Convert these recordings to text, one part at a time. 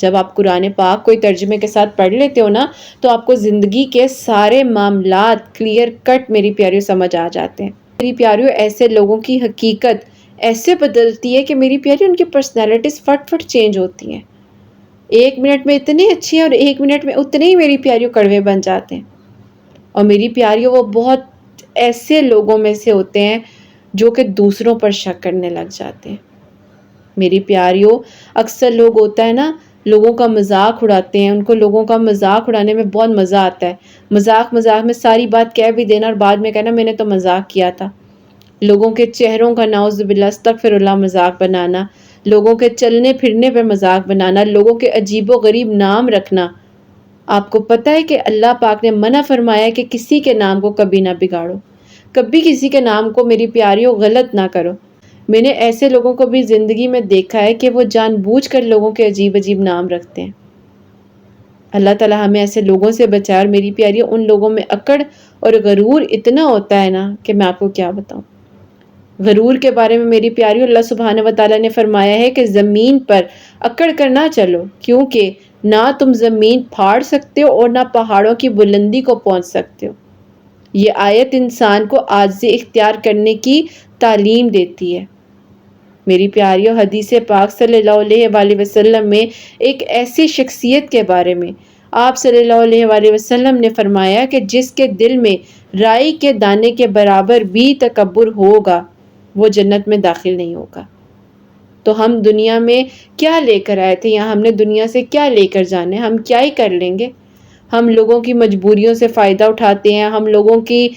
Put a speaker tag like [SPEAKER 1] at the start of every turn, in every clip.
[SPEAKER 1] جب آپ قرآن پاک کوئی ترجمے کے ساتھ پڑھ لیتے ہو نا تو آپ کو زندگی کے سارے معاملات کلیئر کٹ میری پیاریوں سمجھ آ جاتے ہیں۔ میری پیاریوں ایسے لوگوں کی حقیقت ایسے بدلتی ہے کہ میری پیاریوں ان کی پرسنالٹیز فٹ فٹ چینج ہوتی ہیں، 1 منٹ میں اتنے اچھے ہیں اور 1 منٹ میں اتنے ہی میری پیاریوں کڑوے بن جاتے ہیں۔ اور میری پیاریوں وہ بہت ایسے لوگوں میں سے ہوتے ہیں جو کہ دوسروں پر شک کرنے لگ جاتے ہیں۔ میری پیاریوں اکثر لوگ ہوتا ہے نا، لوگوں کا مذاق اڑاتے ہیں، ان کو لوگوں کا مذاق اڑانے میں بہت مزہ آتا ہے، مذاق میں ساری بات کہہ بھی دینا اور بعد میں کہنا میں نے تو مذاق کیا تھا، لوگوں کے چہروں کا نعوذ باللہ استغفر اللہ مذاق بنانا، لوگوں کے چلنے پھرنے پہ مذاق بنانا، لوگوں کے عجیب و غریب نام رکھنا۔ آپ کو پتہ ہے کہ اللہ پاک نے منع فرمایا ہے کہ کسی کے نام کو کبھی نہ بگاڑو، کبھی کسی کے نام کو میری پیاریوں غلط نہ کرو۔ میں نے ایسے لوگوں کو بھی زندگی میں دیکھا ہے کہ وہ جان بوجھ کر لوگوں کے عجیب عجیب نام رکھتے ہیں۔ اللہ تعالیٰ ہمیں ایسے لوگوں سے بچائے، اور میری پیاریوں ان لوگوں میں اکڑ اور غرور اتنا ہوتا ہے نا کہ میں آپ کو کیا بتاؤں۔ غرور کے بارے میں میری پیاریوں اللہ سبحانہ و تعالیٰ نے فرمایا ہے کہ زمین پر اکڑ کر نہ چلو، کیونکہ نہ تم زمین پھاڑ سکتے ہو اور نہ پہاڑوں کی بلندی کو پہنچ سکتے ہو۔ یہ آیت انسان کو عاجزی اختیار کرنے کی تعلیم دیتی ہے۔ میری پیاریوں حدیث پاک صلی اللہ علیہ وآلہ وسلم میں ایک ایسی شخصیت کے بارے میں آپ صلی اللہ علیہ وآلہ وسلم نے فرمایا کہ جس کے دل میں رائی کے دانے کے برابر بھی تکبر ہوگا وہ جنت میں داخل نہیں ہوگا۔ تو ہم دنیا میں کیا لے کر آئے تھے، یا ہم نے دنیا سے کیا لے کر جانے، ہم کیا ہی کر لیں گے۔ ہم لوگوں کی مجبوریوں سے فائدہ اٹھاتے ہیں، ہم لوگوں کی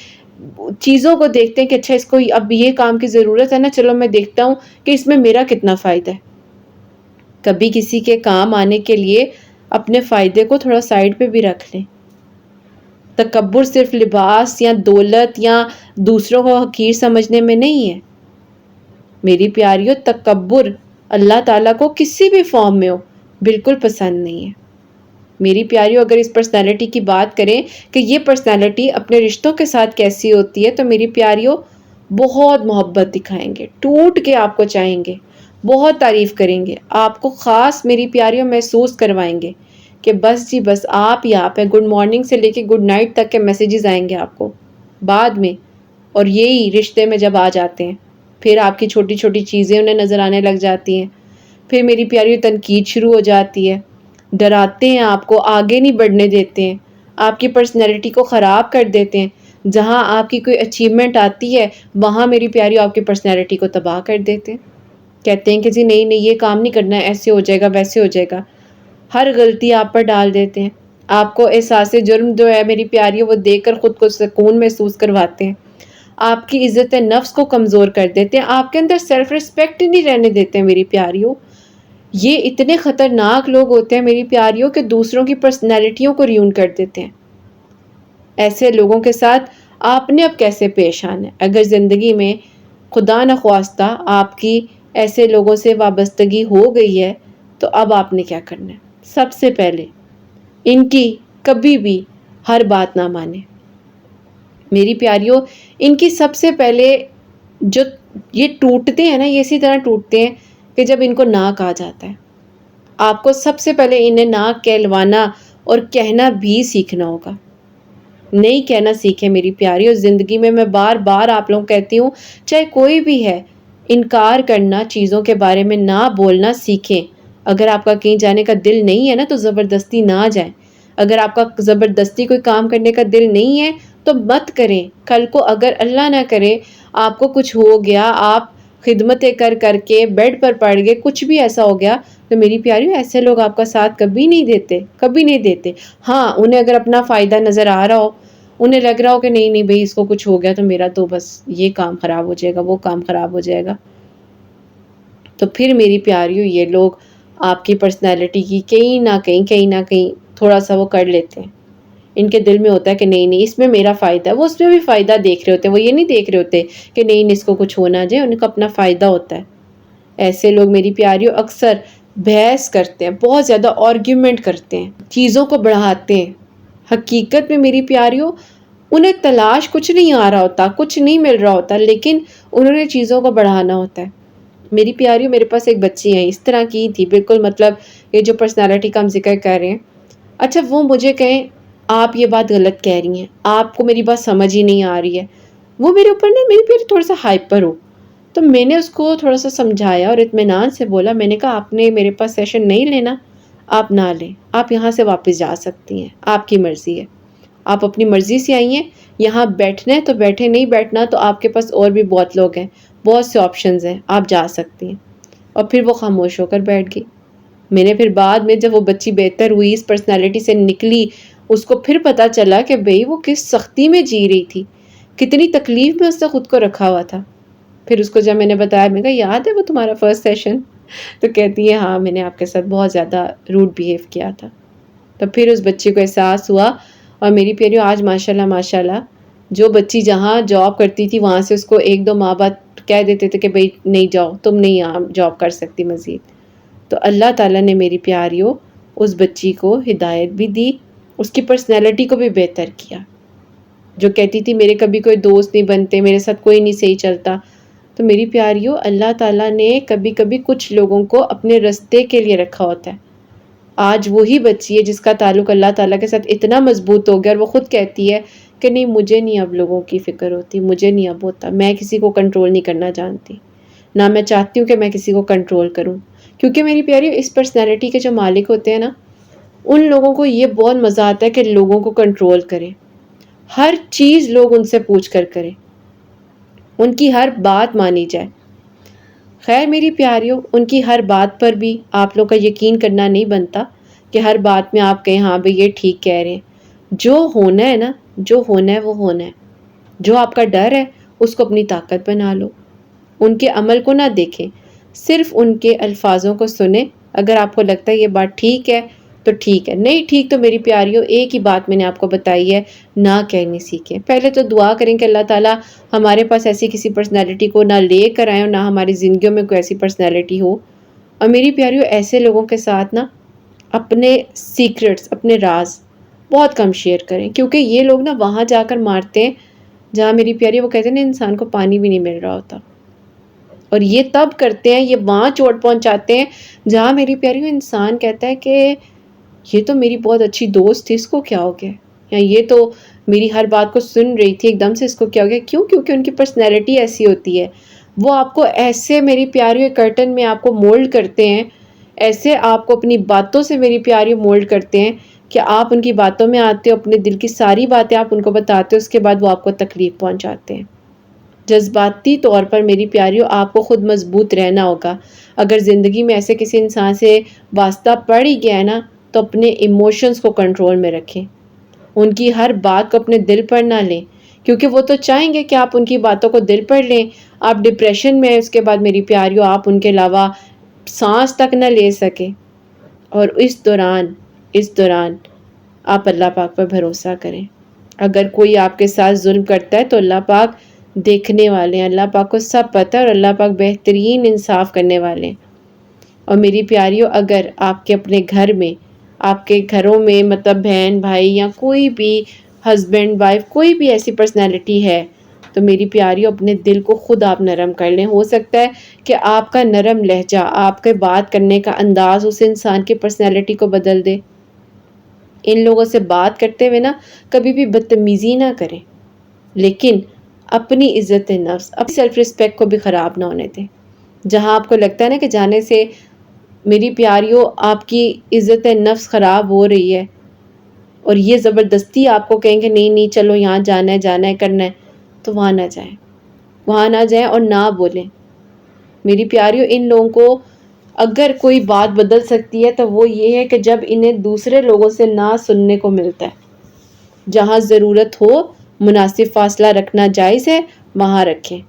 [SPEAKER 1] چیزوں کو دیکھتے ہیں کہ اچھا اس کو اب یہ کام کی ضرورت ہے نا، چلو میں دیکھتا ہوں کہ اس میں میرا کتنا فائدہ ہے۔ کبھی کسی کے کام آنے کے لیے اپنے فائدے کو تھوڑا سائڈ پہ بھی رکھ لیں۔ تکبر صرف لباس یا دولت یا دوسروں کو حقیر سمجھنے میں نہیں ہے۔ میری پیاریوں تکبر اللہ تعالیٰ کو کسی بھی فارم میں ہو بالکل پسند نہیں ہے۔ میری پیاریوں اگر اس پرسنالٹی کی بات کریں کہ یہ پرسنالٹی اپنے رشتوں کے ساتھ کیسی ہوتی ہے، تو میری پیاریوں بہت محبت دکھائیں گے، ٹوٹ کے آپ کو چاہیں گے، بہت تعریف کریں گے، آپ کو خاص میری پیاریوں محسوس کروائیں گے کہ بس جی بس آپ ہی آپ ہیں، گڈ مارننگ سے لے کے گڈ نائٹ تک کے میسیجز آئیں گے آپ کو بعد میں، اور یہی رشتے میں جب آ جاتے ہیں پھر آپ کی چھوٹی چھوٹی چیزیں انہیں نظر آنے لگ جاتی ہیں، پھر میری پیاریوں تنقید شروع ہو جاتی ہے، ڈراتے ہیں، آپ کو آگے نہیں بڑھنے دیتے ہیں، آپ کی پرسنالٹی کو خراب کر دیتے ہیں، جہاں آپ کی کوئی اچیومنٹ آتی ہے وہاں میری پیاریوں آپ کی پرسنالٹی کو تباہ کر دیتے ہیں، کہتے ہیں کہ جی نہیں نہیں یہ کام نہیں کرنا ہے، ایسے ہو جائے گا ویسے ہو جائے گا، ہر غلطی آپ پر ڈال دیتے ہیں، آپ کو احساس جرم جو ہے میری پیاریوں وہ دے کر خود کو سکون محسوس کرواتے ہیں، آپ کی عزت نفس کو کمزور کر دیتے ہیں، آپ کے اندر سیلف ریسپیکٹ ہی نہیں رہنے دیتے ہیں میری پیاریوں۔ یہ اتنے خطرناک لوگ ہوتے ہیں میری پیاریوں کہ دوسروں کی پرسنالٹیوں کو ریون کر دیتے ہیں۔ ایسے لوگوں کے ساتھ آپ نے اب کیسے پیش آنا ہے؟ اگر زندگی میں خدا نخواستہ آپ کی ایسے لوگوں سے وابستگی ہو گئی ہے تو اب آپ نے کیا کرنا ہے؟ سب سے پہلے ان کی کبھی بھی ہر بات نہ مانیں۔ میری پیاریوں ان کی سب سے پہلے جو یہ ٹوٹتے ہیں نا، یہ اسی طرح ٹوٹتے ہیں کہ جب ان کو نہ کہا جاتا ہے۔ آپ کو سب سے پہلے انہیں نہ کہلوانا اور کہنا بھی سیکھنا ہوگا۔ نہیں کہنا سیکھیں میری پیاریوں، زندگی میں بار بار آپ لوگوں کہتی ہوں، چاہے کوئی بھی ہے، انکار کرنا، چیزوں کے بارے میں نہ بولنا سیکھیں۔ اگر آپ کا کہیں جانے کا دل نہیں ہے نا تو زبردستی نہ جائیں۔ اگر آپ کا زبردستی کوئی کام کرنے کا دل نہیں ہے تو مت کریں۔ کل کو اگر اللہ نہ کرے آپ کو کچھ ہو گیا، آپ خدمتیں کر کر کے بیڈ پر پڑ گئے، کچھ بھی ایسا ہو گیا تو میری پیاریوں ایسے لوگ آپ کا ساتھ کبھی نہیں دیتے، کبھی نہیں دیتے۔ ہاں انہیں اگر اپنا فائدہ نظر آ رہا ہو، انہیں لگ رہا ہو کہ نہیں نہیں بھئی اس کو کچھ ہو گیا تو میرا تو بس یہ کام خراب ہو جائے گا، وہ کام خراب ہو جائے گا، تو پھر میری پیاریوں یہ لوگ آپ کی پرسنالٹی کی کہیں نہ کہیں تھوڑا سا وہ کر لیتے ہیں۔ ان کے دل میں ہوتا ہے کہ نہیں نہیں اس میں میرا فائدہ ہے، وہ اس میں بھی فائدہ دیکھ رہے ہوتے ہیں، وہ یہ نہیں دیکھ رہے ہوتے کہ نہیں اس کو کچھ ہونا جائے، ان کا اپنا فائدہ ہوتا ہے۔ ایسے لوگ میری پیاریوں اکثر بحث کرتے ہیں، بہت زیادہ آرگیومنٹ کرتے ہیں، چیزوں کو بڑھاتے ہیں۔ حقیقت میں میری پیاریوں انہیں تلاش کچھ نہیں آ رہا ہوتا، کچھ نہیں مل رہا ہوتا، لیکن انہوں نے چیزوں کو بڑھانا ہوتا ہے۔ میری پیاریوں میرے پاس ایک بچی ہے اس طرح کی تھی بالکل، مطلب یہ جو پرسنالٹی کا ہم ذکر کر رہے ہیں. اچھا وہ مجھے کہیں آپ یہ بات غلط کہہ رہی ہیں، آپ کو میری بات سمجھ ہی نہیں آ رہی ہے. وہ میرے اوپر نا میری پیاری تھوڑا سا ہائپر ہو، تو میں نے اس کو تھوڑا سا سمجھایا اور اطمینان سے بولا. میں نے کہا آپ نے میرے پاس سیشن نہیں لینا، آپ نہ لیں، آپ یہاں سے واپس جا سکتی ہیں، آپ کی مرضی ہے، آپ اپنی مرضی سے آئی ہیں. یہاں بیٹھنا ہے تو بیٹھے، نہیں بیٹھنا تو آپ کے پاس اور بھی بہت لوگ ہیں، بہت سے آپشنز ہیں، آپ جا سکتی ہیں. اور پھر وہ خاموش ہو کر بیٹھ گئی. میں نے پھر بعد میں جب وہ بچی بہتر ہوئی، اس پرسنالٹی سے نکلی، اس کو پھر پتا چلا کہ بھئی وہ کس سختی میں جی رہی تھی، کتنی تکلیف میں اس نے خود کو رکھا ہوا تھا. پھر اس کو جب میں نے بتایا، میں کہا یاد ہے وہ تمہارا فرسٹ سیشن؟ تو کہتی ہے ہاں میں نے آپ کے ساتھ بہت زیادہ روڈ بیہیو کیا تھا. تو پھر اس بچی کو احساس ہوا. اور میری پیاریوں آج ماشاءاللہ ماشاءاللہ جو بچی جہاں جاب کرتی تھی وہاں سے اس کو ایک دو ماں باپ کہہ دیتے تھے کہ بھئی نہیں جاؤ، تم نہیں یہاں جاب کر سکتی مزید. تو اللہ تعالیٰ نے میری پیاریوں اس بچی کو ہدایت بھی دی، اس کی پرسنالٹی کو بھی بہتر کیا. جو کہتی تھی میرے کبھی کوئی دوست نہیں بنتے، میرے ساتھ کوئی نہیں صحیح چلتا، تو میری پیاریوں اللہ تعالیٰ نے کبھی کبھی کچھ لوگوں کو اپنے رستے کے لیے رکھا ہوتا ہے. آج وہی بچی ہے جس کا تعلق اللہ تعالیٰ کے ساتھ اتنا مضبوط ہو گیا، اور وہ خود کہتی ہے کہ نہیں مجھے نہیں اب لوگوں کی فکر ہوتی، مجھے نہیں اب ہوتا، میں کسی کو کنٹرول نہیں کرنا جانتی، نہ میں چاہتی ہوں کہ میں کسی کو کنٹرول کروں. کیونکہ میری پیاری اس پرسنالٹی کے جو مالک ہوتے ہیں نا، ان لوگوں کو یہ بہت مزہ آتا ہے کہ لوگوں کو کنٹرول کریں، ہر چیز لوگ ان سے پوچھ کر کریں، ان کی ہر بات مانی جائے. خیر میری پیاریوں، ان کی ہر بات پر بھی آپ لوگ کا یقین کرنا نہیں بنتا کہ ہر بات میں آپ کہیں ہاں بھئی یہ ٹھیک کہہ رہے ہیں. جو ہونا ہے نا، جو ہونا ہے وہ ہونا ہے. جو آپ کا ڈر ہے اس کو اپنی طاقت بنا لو، ان کے عمل کو نہ دیکھیں، صرف ان کے الفاظوں کو سنیں. اگر آپ کو لگتا ہے یہ بات ٹھیک ہے تو ٹھیک ہے، نہیں ٹھیک تو میری پیاریوں ایک ہی بات میں نے آپ کو بتائی ہے، نہ کہنی سیکھیں. پہلے تو دعا کریں کہ اللہ تعالیٰ ہمارے پاس ایسی کسی پرسنالٹی کو نہ لے کر آئے اور نہ ہماری زندگیوں میں کوئی ایسی پرسنالٹی ہو. اور میری پیاریوں ایسے لوگوں کے ساتھ نا اپنے سیکرٹس، اپنے راز بہت کم شیئر کریں، کیونکہ یہ لوگ نا وہاں جا کر مارتے ہیں جہاں میری پیاری وہ کہتے ہیں نا انسان کو پانی بھی نہیں مل رہا ہوتا. اور یہ تب کرتے ہیں، یہ وہاں چوٹ پہنچاتے ہیں جہاں میری پیاری انسان کہتا ہے کہ یہ تو میری بہت اچھی دوست تھی، اس کو کیا ہو گیا، یا یہ تو میری ہر بات کو سن رہی تھی، ایک دم سے اس کو کیا ہو گیا. کیوں؟ کیونکہ ان کی پرسنالٹی ایسی ہوتی ہے. وہ آپ کو ایسے میری پیاری کرٹن میں آپ کو مولڈ کرتے ہیں، ایسے آپ کو اپنی باتوں سے میری پیاری مولڈ کرتے ہیں کہ آپ ان کی باتوں میں آتے ہو، اپنے دل کی ساری باتیں آپ ان کو بتاتے ہو، اس کے بعد وہ آپ کو تکلیف پہنچاتے ہیں. جذباتی طور پر میری پیاریوں آپ کو خود مضبوط رہنا ہوگا. اگر زندگی میں ایسے کسی انسان سے واسطہ پڑ ہی گیا ہے نا، تو اپنے ایموشنز کو کنٹرول میں رکھیں، ان کی ہر بات کو اپنے دل پر نہ لیں، کیونکہ وہ تو چاہیں گے کہ آپ ان کی باتوں کو دل پر لیں. آپ ڈپریشن میں ہیں، اس کے بعد میری پیاریوں آپ ان کے علاوہ سانس تک نہ لے سکیں. اور اس دوران آپ اللہ پاک پر بھروسہ کریں. اگر کوئی آپ کے ساتھ ظلم کرتا ہے تو اللہ پاک دیکھنے والے ہیں، اللہ پاک کو سب پتہ ہے، اور اللہ پاک بہترین انصاف کرنے والے ہیں. اور میری پیاریوں اگر آپ کے اپنے گھر میں، آپ کے گھروں میں مطلب بہن بھائی یا کوئی بھی ہسبینڈ وائف کوئی بھی ایسی پرسنالٹی ہے، تو میری پیاریوں اپنے دل کو خود آپ نرم کر لیں. ہو سکتا ہے کہ آپ کا نرم لہجہ، آپ کے بات کرنے کا انداز اس انسان کی پرسنالٹی کو بدل دے. ان لوگوں سے بات کرتے ہوئے نا کبھی بھی بدتمیزی نہ کریں، لیکن اپنی عزت نفس، اپنی سیلف ریسپیکٹ کو بھی خراب نہ ہونے دیں. جہاں آپ کو لگتا ہے نا کہ جانے سے میری پیاریوں آپ کی عزت نفس خراب ہو رہی ہے اور یہ زبردستی آپ کو کہیں کہ نہیں نہیں چلو یہاں جانا ہے کرنا ہے، تو وہاں نہ جائیں اور نہ بولیں. میری پیاریوں ان لوگوں کو اگر کوئی بات بدل سکتی ہے تو وہ یہ ہے کہ جب انہیں دوسرے لوگوں سے نہ سننے کو ملتا ہے. جہاں ضرورت ہو مناسب فاصلہ رکھنا جائز ہے، وہاں رکھیں.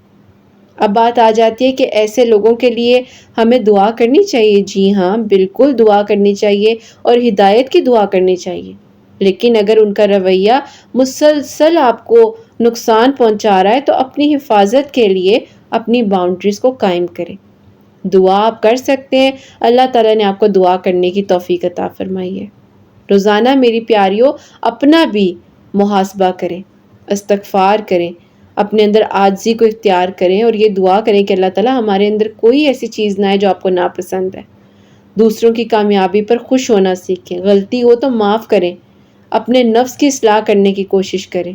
[SPEAKER 1] اب بات آ جاتی ہے کہ ایسے لوگوں کے لیے ہمیں دعا کرنی چاہیے. جی ہاں بالکل دعا کرنی چاہیے اور ہدایت کی دعا کرنی چاہیے. لیکن اگر ان کا رویہ مسلسل آپ کو نقصان پہنچا رہا ہے تو اپنی حفاظت کے لیے اپنی باؤنڈریز کو قائم کریں. دعا آپ کر سکتے ہیں، اللہ تعالیٰ نے آپ کو دعا کرنے کی توفیق عطا فرمائی ہے. روزانہ میری پیاریوں اپنا بھی محاسبہ کریں، استغفار کریں، اپنے اندر عاجزی کو اختیار کریں اور یہ دعا کریں کہ اللہ تعالیٰ ہمارے اندر کوئی ایسی چیز نہ ہے جو آپ کو ناپسند ہے۔ دوسروں کی کامیابی پر خوش ہونا سیکھیں، غلطی ہو تو معاف کریں، اپنے نفس کی اصلاح کرنے کی کوشش کریں۔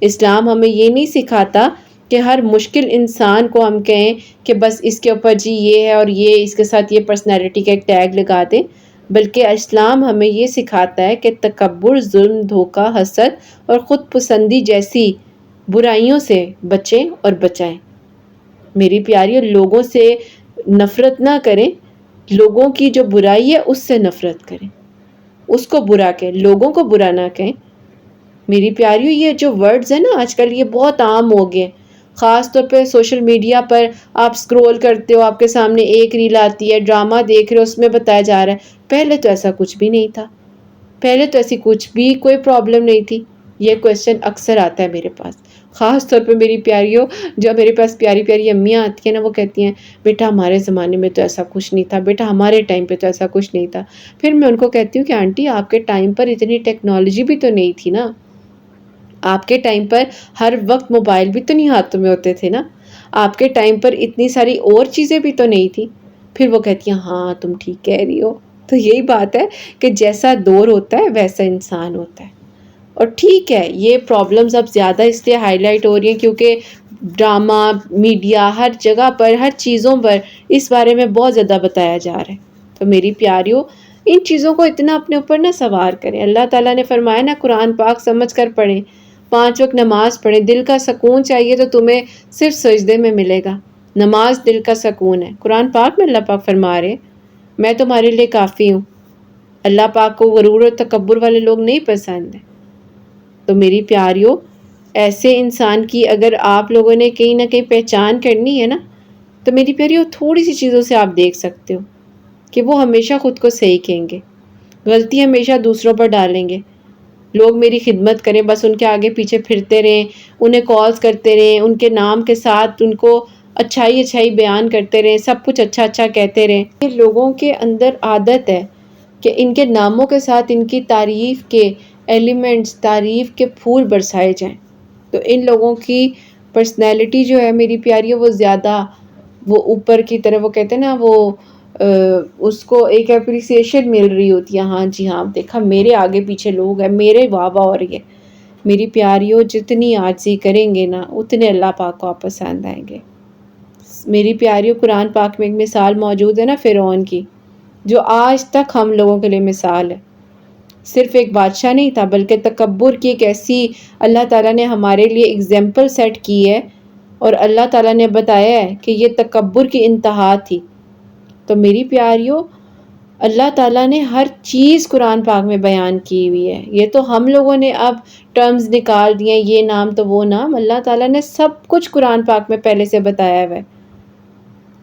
[SPEAKER 1] اسلام ہمیں یہ نہیں سکھاتا کہ ہر مشکل انسان کو ہم کہیں کہ بس اس کے اوپر جی یہ ہے اور یہ اس کے ساتھ یہ پرسنالٹی کا ایک ٹیگ لگا دیں، بلکہ اسلام ہمیں یہ سکھاتا ہے کہ تکبر، ظلم، دھوکہ، حسد اور خود پسندی جیسی برائیوں سے بچیں اور بچائیں۔ میری پیاریوں، لوگوں سے نفرت نہ کریں، لوگوں کی جو برائی ہے اس سے نفرت کریں، اس کو برا کہیں، لوگوں کو برا نہ کہیں۔ میری پیاریوں، یہ جو ورڈز ہیں نا آج کل یہ بہت عام ہو گئے، خاص طور پہ سوشل میڈیا پر آپ سکرول کرتے ہو، آپ کے سامنے ایک ریل آتی ہے، ڈرامہ دیکھ رہے ہو، اس میں بتایا جا رہا ہے پہلے تو ایسا کچھ بھی نہیں تھا، پہلے تو ایسی کچھ بھی کوئی پرابلم نہیں تھی۔ یہ کویسچن اکثر آتا ہے میرے پاس، خاص طور پہ میری پیاریوں، جب میرے پاس پیاری پیاری امیاں آتی ہیں نا، وہ کہتی ہیں بیٹا ہمارے زمانے میں تو ایسا کچھ نہیں تھا، بیٹا ہمارے ٹائم پہ تو ایسا کچھ نہیں تھا۔ پھر میں ان کو کہتی ہوں کہ آنٹی آپ کے ٹائم پر اتنی ٹیکنالوجی بھی تو نہیں تھی نا، آپ کے ٹائم پر ہر وقت موبائل بھی تو نہیں ہاتھوں میں ہوتے تھے نا، آپ کے ٹائم پر اتنی ساری اور چیزیں بھی تو نہیں تھی۔ پھر وہ کہتی ہیں ہاں تم ٹھیک کہہ رہی ہو۔ تو یہی بات ہے کہ جیسا دور ہوتا ہے ویسا انسان ہوتا ہے، اور ٹھیک ہے یہ پرابلمز اب زیادہ اس لیے ہائی لائٹ ہو رہی ہیں کیونکہ ڈرامہ، میڈیا، ہر جگہ پر، ہر چیزوں پر اس بارے میں بہت زیادہ بتایا جا رہا ہے۔ تو میری پیاریوں، ان چیزوں کو اتنا اپنے اوپر نہ سوار کریں۔ اللہ تعالیٰ نے فرمایا نا قرآن پاک سمجھ کر پڑھیں، 5 وقت نماز پڑھیں، دل کا سکون چاہیے تو تمہیں صرف سجدے میں ملے گا، نماز دل کا سکون ہے۔ قرآن پاک میں اللہ پاک فرما رہے میں تمہارے لیے کافی ہوں۔ اللہ پاک کو غرور اور تکبر والے لوگ نہیں پسند ہیں۔ تو میری پیاریوں، ایسے انسان کی اگر آپ لوگوں نے کہیں نہ کہیں پہچان کرنی ہے نا، تو میری پیاریوں تھوڑی سی چیزوں سے آپ دیکھ سکتے ہو کہ وہ ہمیشہ خود کو صحیح کہیں گے، غلطی ہمیشہ دوسروں پر ڈالیں گے۔ لوگ میری خدمت کریں، بس ان کے آگے پیچھے پھرتے رہیں، انہیں کالز کرتے رہیں، ان کے نام کے ساتھ ان کو اچھائی اچھائی بیان کرتے رہیں، سب کچھ اچھا اچھا کہتے رہیں۔ یہ لوگوں کے اندر عادت ہے کہ ان کے ناموں کے ساتھ ان کی تعریف کے ایلیمنٹس، تعریف کے پھول برسائے جائیں۔ تو ان لوگوں کی پرسنالٹی جو ہے میری پیاری، وہ زیادہ وہ اوپر کی طرف، وہ کہتے ہیں نا وہ اس کو ایک اپریسیشن مل رہی ہوتی ہے، ہاں جی ہاں دیکھا میرے آگے پیچھے لوگ ہیں، میرے واہ واہ ہو رہی ہے۔ میری پیاریوں، جتنی عاجزی کریں گے نا اتنے اللہ پاک کو آپ پسند آئیں گے۔ میری پیاریوں، قرآن پاک میں ایک مثال موجود ہے نا فرعون کی، جو آج تک ہم لوگوں کے لیے مثال ہے۔ صرف ایک بادشاہ نہیں تھا بلکہ تکبر کی ایک ایسی اللہ تعالیٰ نے ہمارے لیے اگزامپل سیٹ کی ہے، اور اللہ تعالیٰ نے بتایا ہے کہ یہ تکبر کی انتہا تھی۔ تو میری پیاریوں، اللہ تعالیٰ نے ہر چیز قرآن پاک میں بیان کی ہوئی ہے۔ یہ تو ہم لوگوں نے اب ٹرمز نکال دیے، یہ نام تو وہ نام، اللہ تعالیٰ نے سب کچھ قرآن پاک میں پہلے سے بتایا ہوا ہے۔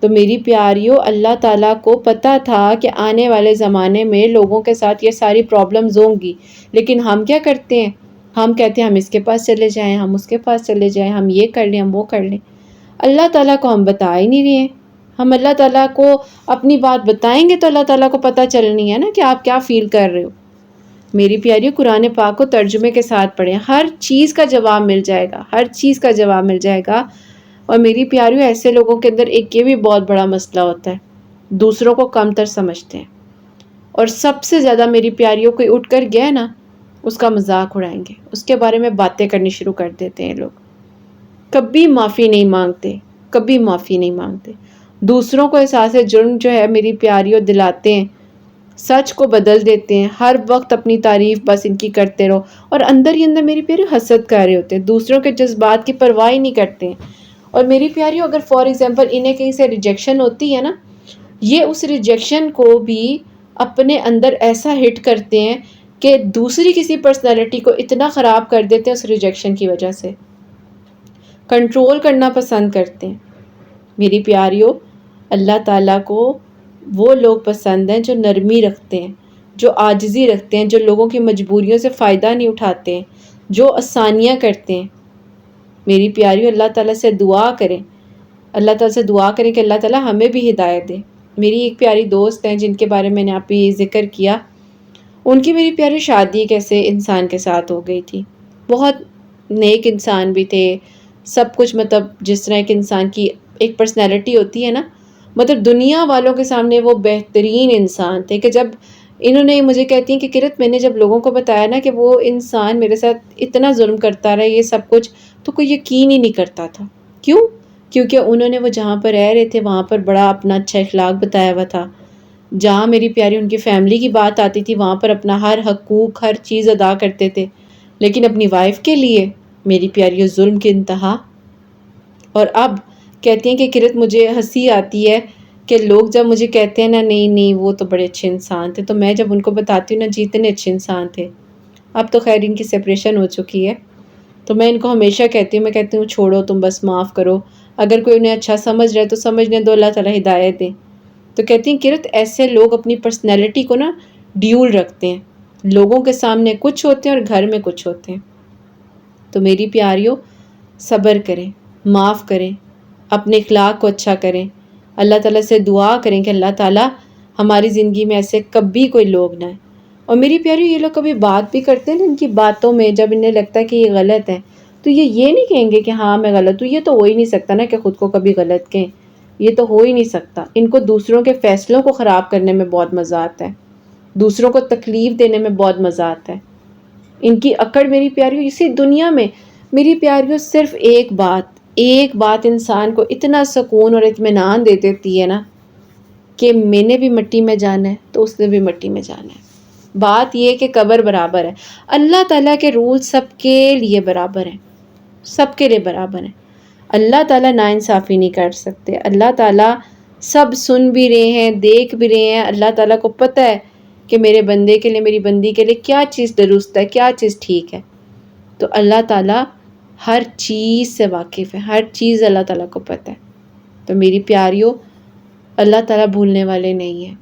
[SPEAKER 1] تو میری پیاریوں، اللہ تعالیٰ کو پتہ تھا کہ آنے والے زمانے میں لوگوں کے ساتھ یہ ساری پرابلمز ہوں گی، لیکن ہم کیا کرتے ہیں؟ ہم کہتے ہیں ہم اس کے پاس چلے جائیں، ہم اس کے پاس چلے جائیں، ہم یہ کر لیں، ہم وہ کر لیں۔ اللہ تعالیٰ کو ہم بتا ہی نہیں رہے ہیں۔ ہم اللہ تعالیٰ کو اپنی بات بتائیں گے تو اللہ تعالیٰ کو پتہ چلنی ہے نا کہ آپ کیا فیل کر رہے ہو۔ میری پیاریوں، قرآن پاک کو ترجمے کے ساتھ پڑھیں، ہر چیز کا جواب مل جائے گا، ہر چیز کا جواب مل جائے گا۔ اور میری پیاریوں، ایسے لوگوں کے اندر ایک یہ بھی بہت بڑا مسئلہ ہوتا ہے، دوسروں کو کم تر سمجھتے ہیں، اور سب سے زیادہ میری پیاریوں کوئی اٹھ کر گیا نا اس کا مذاق اڑائیں گے، اس کے بارے میں باتیں کرنی شروع کر دیتے ہیں۔ لوگ کبھی معافی نہیں مانگتے، کبھی معافی نہیں مانگتے، دوسروں کو احساس جرم جو ہے میری پیاریوں دلاتے ہیں، سچ کو بدل دیتے ہیں، ہر وقت اپنی تعریف بس ان کی کرتے رہو، اور اندر ہی اندر میری پیاری حسد کر رہے ہوتے ہیں، دوسروں کے جذبات کی پرواہ نہیں کرتے ہیں۔ اور میری پیاریوں، اگر فار ایگزامپل انہیں کہیں سے ریجیکشن ہوتی ہے نا، یہ اس ریجیکشن کو بھی اپنے اندر ایسا ہٹ کرتے ہیں کہ دوسری کسی پرسنالٹی کو اتنا خراب کر دیتے ہیں اس ریجیکشن کی وجہ سے، کنٹرول کرنا پسند کرتے ہیں۔ میری پیاریوں، اللہ تعالیٰ کو وہ لوگ پسند ہیں جو نرمی رکھتے ہیں، جو عاجزی رکھتے ہیں، جو لوگوں کی مجبوریوں سے فائدہ نہیں اٹھاتے ہیں، جو آسانیاں کرتے ہیں۔ میری پیاریوں، اللہ تعالیٰ سے دعا کریں، اللہ تعالیٰ سے دعا کریں کہ اللہ تعالیٰ ہمیں بھی ہدایت دے۔ میری ایک پیاری دوست ہیں جن کے بارے میں نے آپ ہی ذکر کیا، ان کی میری پیاری شادی کیسے انسان کے ساتھ ہو گئی تھی، بہت نیک انسان بھی تھے، سب کچھ مطلب جس طرح ایک انسان کی ایک پرسنالٹی ہوتی ہے نا، مطلب دنیا والوں کے سامنے وہ بہترین انسان تھے کہ جب انہوں نے مجھے کہتی ہیں کہ کرت میں نے جب لوگوں کو بتایا نا کہ وہ انسان میرے ساتھ اتنا ظلم کرتا رہا یہ سب کچھ، تو کوئی یقین ہی نہیں کرتا تھا۔ کیوں؟ کیونکہ انہوں نے وہ جہاں پر رہ رہے تھے وہاں پر بڑا اپنا اچھا اخلاق بتایا ہوا تھا، جہاں میری پیاری ان کی فیملی کی بات آتی تھی وہاں پر اپنا ہر حقوق ہر چیز ادا کرتے تھے، لیکن اپنی وائف کے لیے میری پیاری ظلم کی انتہا۔ اور اب کہتی ہیں کہ کرت مجھے ہنسی آتی ہے کہ لوگ جب مجھے کہتے ہیں نا نہیں نہیں وہ تو بڑے اچھے انسان تھے، تو میں جب ان کو بتاتی ہوں نا جی اتنے اچھے انسان تھے۔ اب تو خیر ان کی سپریشن ہو چکی ہے، تو میں ان کو ہمیشہ کہتی ہوں، میں کہتی ہوں چھوڑو تم بس معاف کرو، اگر کوئی انہیں اچھا سمجھ رہا ہے تو سمجھنے دو، اللہ تعالیٰ ہدایت دے۔ تو کہتی ہیں کرت ایسے لوگ اپنی پرسنالٹی کو نا ڈیول رکھتے ہیں، لوگوں کے سامنے کچھ ہوتے ہیں اور گھر میں کچھ ہوتے ہیں۔ تو میری پیاریوں صبر کریں، معاف کریں، اپنے اخلاق کو اچھا کریں، اللہ تعالیٰ سے دعا کریں کہ اللہ تعالیٰ ہماری زندگی میں ایسے کبھی کوئی لوگ نہ ہیں۔ اور میری پیاری یہ لوگ کبھی بات بھی کرتے ہیں نا، ان کی باتوں میں جب انہیں لگتا ہے کہ یہ غلط ہے تو یہ نہیں کہیں گے کہ ہاں میں غلط ہوں، یہ تو ہو ہی نہیں سکتا نا کہ خود کو کبھی غلط کہیں، یہ تو ہو ہی نہیں سکتا۔ ان کو دوسروں کے فیصلوں کو خراب کرنے میں بہت مزہ آتا ہے، دوسروں کو تکلیف دینے میں بہت مزہ آتا ہے۔ ان کی اکڑ میری پیاریوں اسی دنیا میں میری پیاریوں صرف ایک بات انسان کو اتنا سکون اور اطمینان دے دیتی ہے نا کہ میں نے بھی مٹی میں جانا ہے تو اس نے بھی مٹی میں جانا ہے۔ بات یہ کہ قبر برابر ہے، اللہ تعالیٰ کے رول سب کے لیے برابر ہیں، سب کے لیے برابر ہیں۔ اللہ تعالیٰ ناانصافی نہیں کر سکتے، اللہ تعالیٰ سب سن بھی رہے ہیں، دیکھ بھی رہے ہیں، اللہ تعالیٰ کو پتہ ہے کہ میرے بندے کے لیے میری بندی کے لیے کیا چیز درست ہے، کیا چیز ٹھیک ہے۔ تو اللہ تعالیٰ ہر چیز سے واقف ہے، ہر چیز اللہ تعالیٰ کو پتہ ہے۔ تو میری پیاریوں اللہ تعالیٰ بھولنے والے نہیں ہیں۔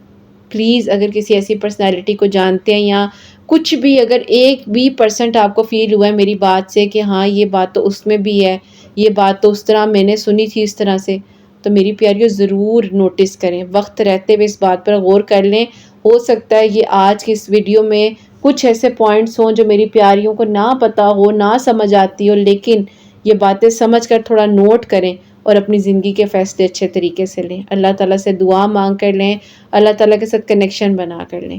[SPEAKER 1] پلیز اگر کسی ایسی پرسنالٹی کو جانتے ہیں یا کچھ بھی اگر 1% آپ کو فیل ہوا ہے میری بات سے کہ ہاں یہ بات تو اس میں بھی ہے، یہ بات تو اس طرح میں نے سنی تھی اس طرح سے، تو میری پیاریوں ضرور نوٹس کریں، وقت رہتے ہوئے اس بات پر غور کر لیں۔ ہو سکتا ہے یہ آج کی اس ویڈیو میں کچھ ایسے پوائنٹس ہوں جو میری پیاریوں کو نہ پتہ ہو، نہ سمجھ آتی ہو، لیکن یہ باتیں سمجھ کر تھوڑا نوٹ کریں اور اپنی زندگی کے فیصلے اچھے طریقے سے لیں، اللہ تعالیٰ سے دعا مانگ کر لیں، اللہ تعالیٰ کے ساتھ کنیکشن بنا کر لیں۔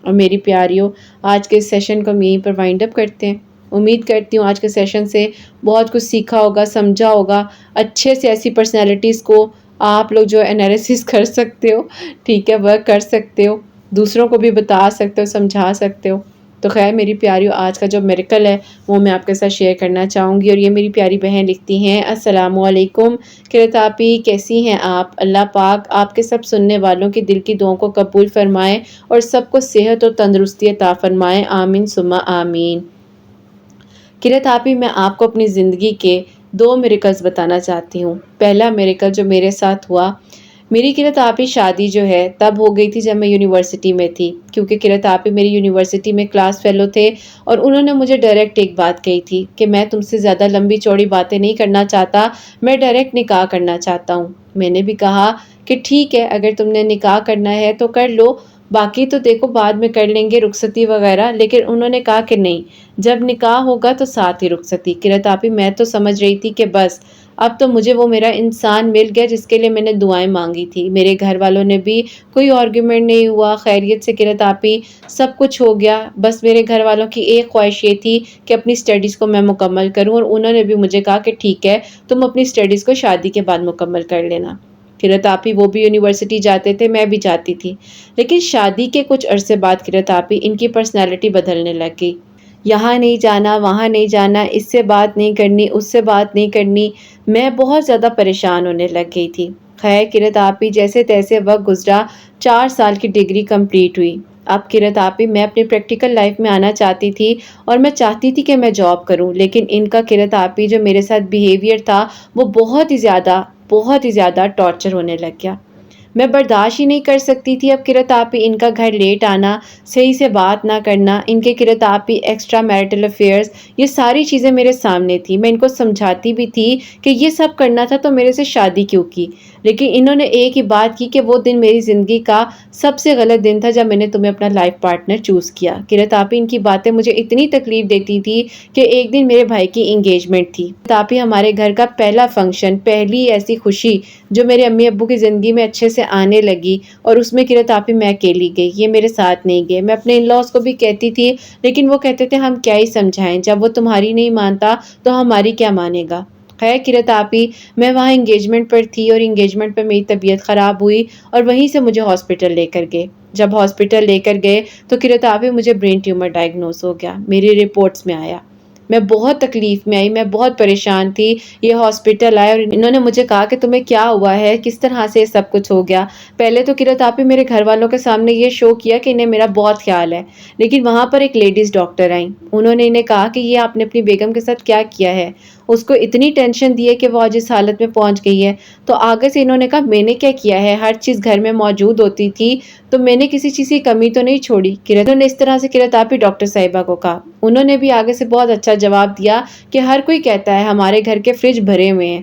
[SPEAKER 1] اور میری پیاریوں آج کے سیشن کو ہم یہیں پر وائنڈ اپ کرتے ہیں۔ امید کرتی ہوں آج کے سیشن سے بہت کچھ سیکھا ہوگا، سمجھا ہوگا، اچھے سے ایسی پرسنالٹیز کو آپ لوگ جو انالیسس کر سکتے ہو، ٹھیک ہے، ورک کر سکتے ہو، دوسروں کو بھی بتا سکتے ہو، سمجھا سکتے ہو۔ تو خیر میری پیاریوں آج کا جو میریکل ہے وہ میں آپ کے ساتھ شیئر کرنا چاہوں گی، اور یہ میری پیاری بہن لکھتی ہیں السلام علیکم کرت آپی، کیسی ہیں آپ؟ اللہ پاک آپ کے سب سننے والوں کی دل کی دعاؤں کو قبول فرمائے اور سب کو صحت اور تندرستی عطا فرمائے، آمین ثم آمین۔ کرت آپی میں آپ کو اپنی زندگی کے 2 میریکلز بتانا چاہتی ہوں۔ پہلا میریکل جو میرے ساتھ ہوا، میری کرت آپی شادی جو ہے تب ہو گئی تھی جب میں یونیورسٹی میں تھی، کیونکہ کرت آپی میری یونیورسٹی میں کلاس فیلو تھے اور انہوں نے مجھے ڈائریکٹ ایک بات کہی تھی کہ میں تم سے زیادہ لمبی چوڑی باتیں نہیں کرنا چاہتا، میں ڈائریکٹ نکاح کرنا چاہتا ہوں۔ میں نے بھی کہا کہ ٹھیک ہے اگر تم نے نکاح کرنا ہے تو کر لو، باقی تو دیکھو بعد میں کر لیں گے رخصتی وغیرہ، لیکن انہوں نے کہا کہ نہیں، جب نکاح ہوگا تو ساتھ ہی رخصتی۔ کرت آپی میں تو سمجھ رہی تھی کہ بس اب تو مجھے وہ میرا انسان مل گیا جس کے لیے میں نے دعائیں مانگی تھی، میرے گھر والوں نے بھی کوئی آرگیومنٹ نہیں ہوا، خیریت سے کرت آپی سب کچھ ہو گیا۔ بس میرے گھر والوں کی ایک خواہش یہ تھی کہ اپنی سٹڈیز کو میں مکمل کروں، اور انہوں نے بھی مجھے کہا کہ ٹھیک ہے تم اپنی سٹڈیز کو شادی کے بعد مکمل کر لینا۔ کرت آپی وہ بھی یونیورسٹی جاتے تھے، میں بھی جاتی تھی، لیکن شادی کے کچھ عرصے بعد کرت آپی ان کی پرسنالٹی بدلنے لگ گئی، یہاں نہیں جانا، وہاں نہیں جانا، اس سے بات نہیں کرنی، اس سے بات نہیں کرنی، میں بہت زیادہ پریشان ہونے لگ گئی تھی۔ خیر کرت آپی جیسے تیسے وقت گزرا، 4 سال کی ڈگری کمپلیٹ ہوئی۔ اب کرت آپی میں اپنی پریکٹیکل لائف میں آنا چاہتی تھی اور میں چاہتی تھی کہ میں جاب کروں، لیکن ان کا کرت آپی جو میرے ساتھ بیہیویئر تھا وہ بہت ہی زیادہ ٹارچر ہونے لگ گیا۔ میں برداشت ہی نہیں کر سکتی تھی اب کرت آپی ان کا گھر لیٹ آنا، صحیح سے بات نہ کرنا، ان کے کرت آپی ایکسٹرا میرٹل افیئرز، یہ ساری چیزیں میرے سامنے تھی۔ میں ان کو سمجھاتی بھی تھی کہ یہ سب کرنا تھا تو میرے سے شادی کیوں کی؟ لیکن انہوں نے ایک ہی بات کی کہ وہ دن میری زندگی کا سب سے غلط دن تھا جب میں نے تمہیں اپنا لائف پارٹنر چوز کیا۔ قرۃ آپی ان کی باتیں مجھے اتنی تکلیف دیتی تھی کہ ایک دن میرے بھائی کی انگیجمنٹ تھی۔ قرۃ آپی ہمارے گھر کا پہلا فنکشن، پہلی ایسی خوشی جو میرے امی ابو کی زندگی میں اچھے سے آنے لگی، اور اس میں قرۃ آپی میں اکیلی گئی، یہ میرے ساتھ نہیں گئے۔ میں اپنے ان لاز کو بھی کہتی تھی لیکن وہ کہتے تھے ہم کیا ہی سمجھائیں، جب وہ تمہاری نہیں مانتا تو ہماری کیا مانے گا۔ خیر قرۃ آپی، میں وہاں انگیجمنٹ پر تھی اور انگیجمنٹ پہ میری طبیعت خراب ہوئی اور وہیں سے مجھے ہاسپٹل لے کر گئے۔ جب ہاسپٹل لے کر گئے تو قرۃ آپی مجھے برین ٹیومر ڈائگنوز ہو گیا، میری رپورٹس میں آیا۔ میں بہت تکلیف میں آئی، میں بہت پریشان تھی۔ یہ ہاسپٹل آئے اور انہوں نے مجھے کہا کہ تمہیں کیا ہوا ہے، کس طرح سے سب کچھ ہو گیا۔ پہلے تو قرۃ آپی میرے گھر والوں کے سامنے یہ شو کیا کہ انہیں میرا بہت خیال ہے، لیکن وہاں پر ایک لیڈیز ڈاکٹر آئیں، انہوں نے انہیں کہا کہ یہ آپ نے اپنی بیگم کے ساتھ کیا کیا ہے، اس کو اتنی ٹینشن دی ہے کہ وہ آج اس حالت میں پہنچ گئی ہے۔ تو آگے سے انہوں نے کہا میں نے کیا کیا ہے، ہر چیز گھر میں موجود ہوتی تھی تو میں نے کسی چیز کی کمی تو نہیں چھوڑی۔ انہوں نے اس طرح سے قرۃ آپی ڈاکٹر صاحبہ کو کہا۔ انہوں نے بھی آگے سے بہت اچھا جواب دیا کہ ہر کوئی کہتا ہے ہمارے گھر کے فریج بھرے ہوئے ہیں۔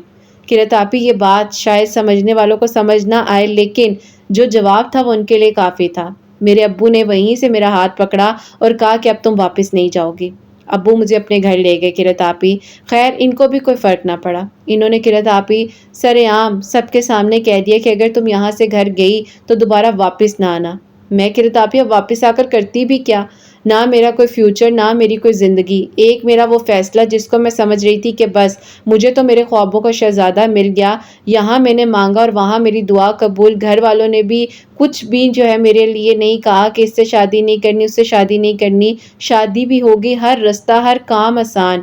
[SPEAKER 1] قرۃ آپی یہ بات شاید سمجھنے والوں کو سمجھ نہ آئے، لیکن جو جواب تھا وہ ان کے لیے کافی تھا۔ میرے ابو نے وہیں سے میرا ہاتھ پکڑا اور کہا کہ اب تم واپس نہیں جاؤ گی۔ ابو مجھے اپنے گھر لے گئے قرۃ آپی۔ خیر ان کو بھی کوئی فرق نہ پڑا، انہوں نے قرۃ آپی سر عام سب کے سامنے کہہ دیا کہ اگر تم یہاں سے گھر گئی تو دوبارہ واپس نہ آنا۔ میں قرۃ آپی اب واپس آ کر کرتی بھی کیا، نہ میرا کوئی فیوچر، نہ میری کوئی زندگی۔ ایک میرا وہ فیصلہ جس کو میں سمجھ رہی تھی کہ بس مجھے تو میرے خوابوں کا شہزادہ مل گیا، یہاں میں نے مانگا اور وہاں میری دعا قبول۔ گھر والوں نے بھی کچھ بھی جو ہے میرے لیے نہیں کہا کہ اس سے شادی نہیں کرنی، اس سے شادی نہیں کرنی، شادی بھی ہوگی، ہر رستہ ہر کام آسان۔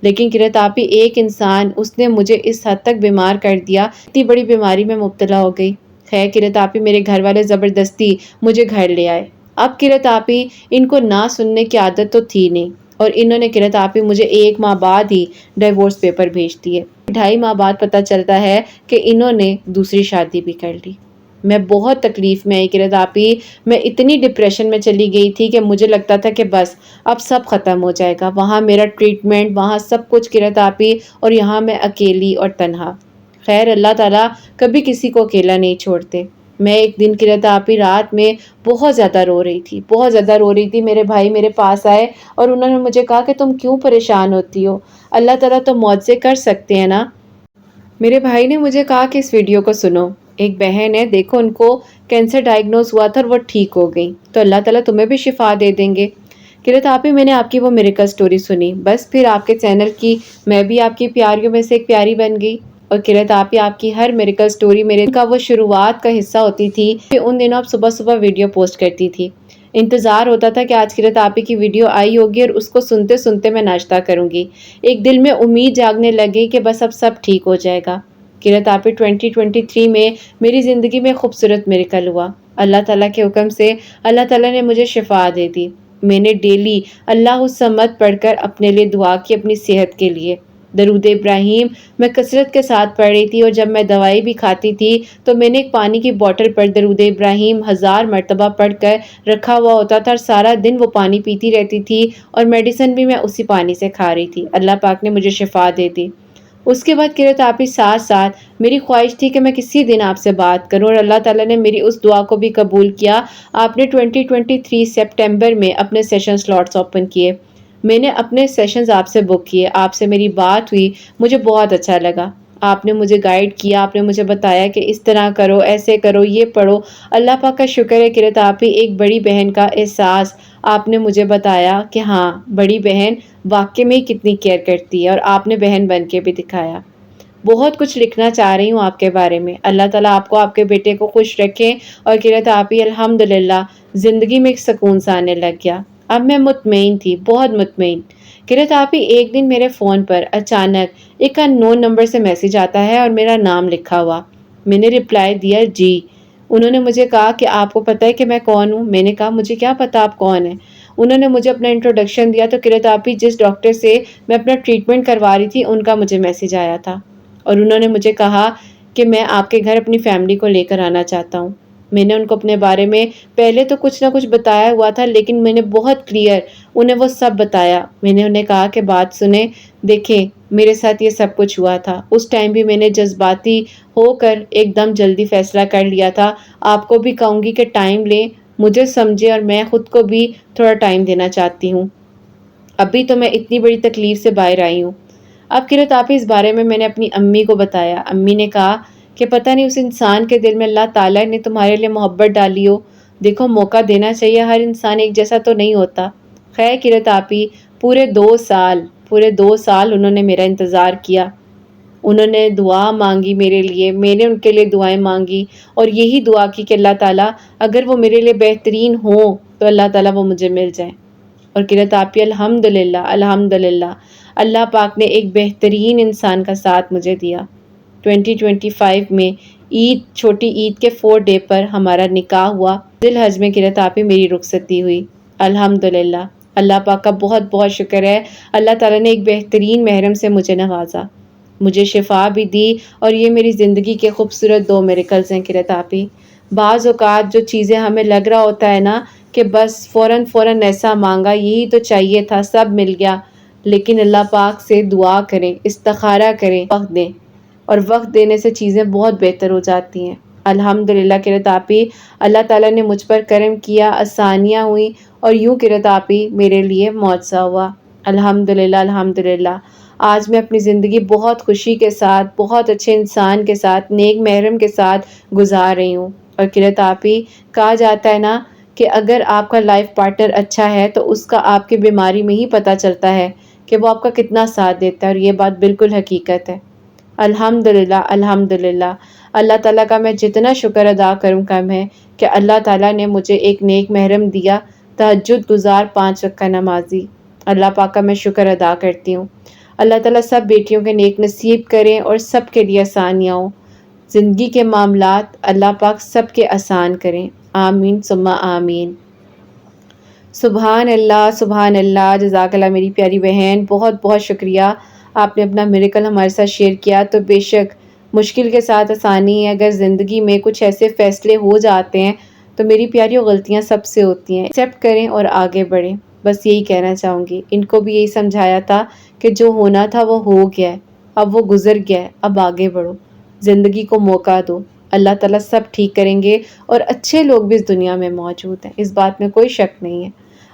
[SPEAKER 1] لیکن قرۃ آپی ایک انسان، اس نے مجھے اس حد تک بیمار کر دیا، اتنی بڑی بیماری میں مبتلا ہو گئی۔ خیر قرۃ آپی میرے گھر والے زبردستی مجھے گھر لے آئے۔ اب قرۃ آپی ان کو نہ سننے کی عادت تو تھی نہیں، اور انہوں نے قرۃ آپی مجھے 1 ماہ بعد ہی ڈیورس پیپر بھیج دیے۔ 2.5 ماہ بعد پتہ چلتا ہے کہ انہوں نے دوسری شادی بھی کر لی۔ میں بہت تکلیف میں آئی قرۃ آپی، میں اتنی ڈپریشن میں چلی گئی تھی کہ مجھے لگتا تھا کہ بس اب سب ختم ہو جائے گا، وہاں میرا ٹریٹمنٹ، وہاں سب کچھ قرۃ آپی، اور یہاں میں اکیلی اور تنہا۔ خیر اللہ تعالیٰ کبھی کسی کو اکیلا نہیں چھوڑتے۔ میں ایک دن قرۃ آپی رات میں بہت زیادہ رو رہی تھی، بہت زیادہ رو رہی تھی۔ میرے بھائی میرے پاس آئے اور انہوں نے مجھے کہا کہ تم کیوں پریشان ہوتی ہو، اللہ تعالیٰ تو معجزے کر سکتے ہیں نا۔ میرے بھائی نے مجھے کہا کہ اس ویڈیو کو سنو، ایک بہن ہے، دیکھو ان کو کینسر ڈائگنوز ہوا تھا اور وہ ٹھیک ہو گئی، تو اللہ تعالیٰ تمہیں بھی شفا دے دیں گے۔ قرۃ آپی میں نے آپ کی وہ میریکل سٹوری سنی، بس پھر آپ کے چینل کی میں بھی آپ کی پیاریوں میں سے ایک پیاری بن گئی، اور قرۃ آپی آپ کی ہر میریکل سٹوری میرے کا وہ شروعات کا حصہ ہوتی تھی کہ ان دنوں آپ صبح صبح ویڈیو پوسٹ کرتی تھی۔ انتظار ہوتا تھا کہ آج قرۃ آپی کی ویڈیو آئی ہوگی اور اس کو سنتے سنتے میں ناشتہ کروں گی۔ ایک دل میں امید جاگنے لگی کہ بس اب سب ٹھیک ہو جائے گا۔ قرۃ آپی 2023 میں میری زندگی میں خوبصورت میریکل ہوا۔ اللہ تعالیٰ کے حکم سے اللہ تعالیٰ نے مجھے شفا دے دی۔ میں نے ڈیلی اللہ الصمد پڑھ کر اپنے لیے دعا کی، اپنی صحت کے لیے۔ درود ابراہیم میں کثرت کے ساتھ پڑھ رہی تھی، اور جب میں دوائی بھی کھاتی تھی تو میں نے ایک پانی کی بوٹل پر درود ابراہیم 1000 مرتبہ پڑھ کر رکھا ہوا ہوتا تھا، اور سارا دن وہ پانی پیتی رہتی تھی، اور میڈیسن بھی میں اسی پانی سے کھا رہی تھی۔ اللہ پاک نے مجھے شفا دے دی۔ اس کے بعد قرۃ آپی ساتھ ساتھ میری خواہش تھی کہ میں کسی دن آپ سے بات کروں، اور اللہ تعالیٰ نے میری اس دعا کو بھی قبول کیا۔ آپ نے 2023 سپٹمبر میں اپنے سیشن سلاٹس اوپن کیے، میں نے اپنے سیشنز آپ سے بک کیے، آپ سے میری بات ہوئی، مجھے بہت اچھا لگا۔ آپ نے مجھے گائیڈ کیا، آپ نے مجھے بتایا کہ اس طرح کرو، ایسے کرو، یہ پڑھو۔ اللہ پاک کا شکر ہے قرۃ آپی، ایک بڑی بہن کا احساس آپ نے مجھے بتایا کہ ہاں بڑی بہن واقعی میں کتنی کیئر کرتی ہے، اور آپ نے بہن بن کے بھی دکھایا۔ بہت کچھ لکھنا چاہ رہی ہوں آپ کے بارے میں۔ اللہ تعالیٰ آپ کو، آپ کے بیٹے کو خوش رکھیں، اور قرۃ آپی الحمدللہ زندگی میں ایک سکون سا آنے لگ گیا۔ اب میں مطمئن تھی، بہت مطمئن۔ قرۃ آپی ایک دن میرے فون پر اچانک ایک ان نون نمبر سے میسج آتا ہے اور میرا نام لکھا ہوا۔ میں نے رپلائی دیا جی۔ انہوں نے مجھے کہا کہ آپ کو پتہ ہے کہ میں کون ہوں؟ میں نے کہا مجھے کیا پتا آپ کون ہیں۔ انہوں نے مجھے اپنا انٹروڈکشن دیا، تو قرۃ آپی جس ڈاکٹر سے میں اپنا ٹریٹمنٹ کروا رہی تھی ان کا مجھے میسج آیا تھا، اور انہوں نے مجھے کہا کہ میں آپ کے گھر اپنی فیملی کو لے کر آنا چاہتا ہوں۔ میں نے ان کو اپنے بارے میں پہلے تو کچھ نہ کچھ بتایا ہوا تھا، لیکن میں نے بہت کلیئر انہیں وہ سب بتایا۔ میں نے انہیں کہا کہ بات سنیں، دیکھیں میرے ساتھ یہ سب کچھ ہوا تھا۔ اس ٹائم بھی میں نے جذباتی ہو کر ایک دم جلدی فیصلہ کر لیا تھا۔ آپ کو بھی کہوں گی کہ ٹائم لیں، مجھے سمجھے، اور میں خود کو بھی تھوڑا ٹائم دینا چاہتی ہوں۔ ابھی تو میں اتنی بڑی تکلیف سے باہر آئی ہوں۔ اب قرت آپ اس بارے میں نے اپنی امی کو بتایا۔ امی نے کہا کہ پتہ نہیں اس انسان کے دل میں اللہ تعالیٰ نے تمہارے لیے محبت ڈالی ہو، دیکھو موقع دینا چاہیے، ہر انسان ایک جیسا تو نہیں ہوتا۔ خیر قرت آپی پورے 2 سال انہوں نے میرا انتظار کیا، انہوں نے دعا مانگی میرے لیے، میں نے ان کے لیے دعائیں مانگی، اور یہی دعا کی کہ اللہ تعالیٰ اگر وہ میرے لیے بہترین ہوں تو اللہ تعالیٰ وہ مجھے مل جائیں۔ اور قرت آپی الحمدللہ اللہ پاک نے ایک بہترین انسان کا ساتھ مجھے دیا۔ 2025 میں چھوٹی عید کے 4 ڈے پر ہمارا نکاح ہوا۔ ذی الحج میں قرت آپی میری رخصتی ہوئی۔ الحمدللہ اللہ پاک کا بہت بہت شکر ہے، اللہ تعالیٰ نے ایک بہترین محرم سے مجھے نوازا، مجھے شفا بھی دی، اور یہ میری زندگی کے خوبصورت 2 میریکلز ہیں قرت آپی۔ بعض اوقات جو چیزیں ہمیں لگ رہا ہوتا ہے نا کہ بس فوراً ایسا مانگا، یہی تو چاہیے تھا، سب مل گیا، لیکن اللہ پاک سے دعا کریں، استخارہ کریں، وقت دیں، اور وقت دینے سے چیزیں بہت بہتر ہو جاتی ہیں۔ الحمدللہ قرت آپی اللہ تعالیٰ نے مجھ پر کرم کیا، آسانیاں ہوئیں، اور یوں قرت آپی میرے لیے معجزہ ہوا۔ الحمدللہ آج میں اپنی زندگی بہت خوشی کے ساتھ، بہت اچھے انسان کے ساتھ، نیک محرم کے ساتھ گزار رہی ہوں۔ اور قرت آپی کہا جاتا ہے نا کہ اگر آپ کا لائف پارٹنر اچھا ہے تو اس کا آپ کی بیماری میں ہی پتہ چلتا ہے کہ وہ آپ کا کتنا ساتھ دیتا ہے، اور یہ بات بالکل حقیقت ہے۔ الحمدللہ اللہ تعالیٰ کا میں جتنا شکر ادا کروں کم ہے کہ اللہ تعالیٰ نے مجھے ایک نیک محرم دیا، تہجد گزار 5 وقت کا نمازی۔ اللہ پاک کا میں شکر ادا کرتی ہوں۔ اللہ تعالیٰ سب بیٹیوں کے نیک نصیب کریں اور سب کے لیے آسانیاں ہوں، زندگی کے معاملات اللہ پاک سب کے آسان کریں، آمین ثم آمین۔ سبحان اللہ، جزاک اللہ میری پیاری بہن، بہت بہت شکریہ، آپ نے اپنا میریکل ہمارے ساتھ شیئر کیا۔ تو بے شک مشکل کے ساتھ آسانی ہے، اگر زندگی میں کچھ ایسے فیصلے ہو جاتے ہیں تو میری پیاریوں غلطیاں سب سے ہوتی ہیں، ایکسیپٹ کریں اور آگے بڑھیں، بس یہی کہنا چاہوں گی۔ ان کو بھی یہی سمجھایا تھا کہ جو ہونا تھا وہ ہو گیا ہے، اب وہ گزر گیا ہے، اب آگے بڑھو، زندگی کو موقع دو، اللہ تعالیٰ سب ٹھیک کریں گے، اور اچھے لوگ بھی اس دنیا میں موجود ہیں، اس بات میں کوئی شک نہیں ہے۔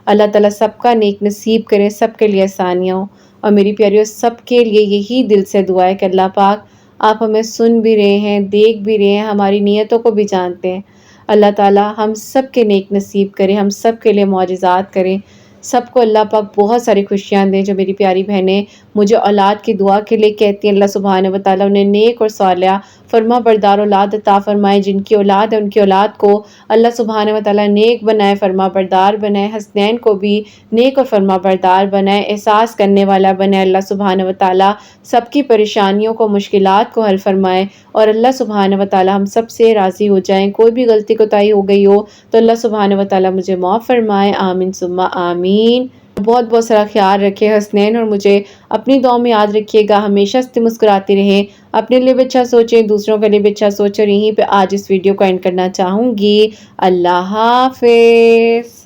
[SPEAKER 1] اللہ تعالیٰ سب کا نیک نصیب کرے، سب کے لیے آسانیاں ہوں، اور میری پیاریوں سب کے لیے یہی دل سے دعا ہے کہ اللہ پاک آپ ہمیں سن بھی رہے ہیں، دیکھ بھی رہے ہیں، ہماری نیتوں کو بھی جانتے ہیں، اللہ تعالیٰ ہم سب کے نیک نصیب کریں، ہم سب کے لیے معجزات کریں، سب کو اللہ پاک بہت ساری خوشیاں دیں۔ جو میری پیاری بہنیں مجھے اولاد کی دعا کے لیے کہتی ہیں، اللہ سبحانہ و تعالیٰ انہیں نیک اور صالحہ فرما بردار اولاد عطا فرمائے، جن کی اولاد ہے ان کی اولاد کو اللہ سبحانہ و تعالیٰ نیک بنائے، فرما بردار بنائے، حسنین کو بھی نیک اور فرما بردار بنائے، احساس کرنے والا بنائے، اللہ سبحانہ و تعالیٰ سب کی پریشانیوں کو، مشکلات کو حل فرمائے، اور اللہ سبحانہ و تعالیٰ ہم سب سے راضی ہو جائیں۔ کوئی بھی غلطی کوتاہی ہو گئی ہو تو اللہ سبحانہ و تعالیٰ مجھے معاف فرمائے، آمین ثم آمین۔ بہت بہت سارا خیال رکھے حسنین، اور مجھے اپنی دعاؤں میں یاد رکھیے گا، ہمیشہ سے مسکراتے رہیں، اپنے لیے بھی اچھا سوچیں، دوسروں کے لیے بھی اچھا سوچیں، اور یہیں پہ آج اس ویڈیو کو اینڈ کرنا چاہوں گی۔ اللہ حافظ۔